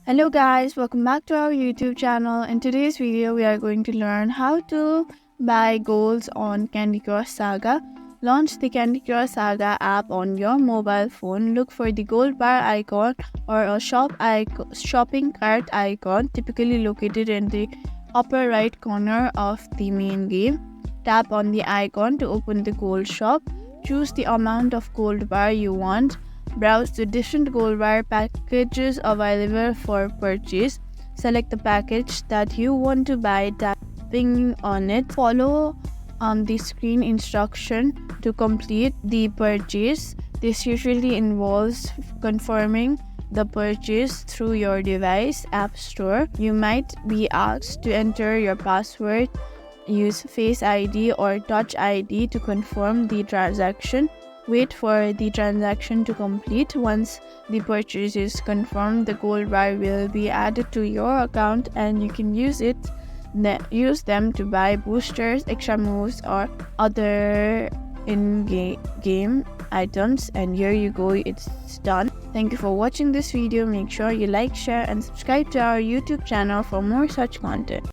Hello guys, welcome back to our YouTube channel. In today's video, we are going to learn how to buy golds on Candy Crush Saga. Launch the Candy Crush Saga app on your mobile phone. Look for the gold bar icon or a shopping cart icon, typically located in the upper right corner of the main game. Tap on the icon to open the gold shop. Choose the amount of gold bar you want. Browse the different gold bar packages available for purchase. Select the package that you want to buy, tapping on it. Follow the screen instruction to complete the purchase. This usually involves confirming the purchase through your device app store. You might be asked to enter your password, use Face ID or Touch ID to confirm the transaction. Wait for the transaction to complete. Once the purchase is confirmed, the gold bar will be added to your account and you can use them to buy boosters, extra moves, or other in-game items. And here you go, it's done. Thank you for watching this video. Make sure you like, share and subscribe to our YouTube channel for more such content.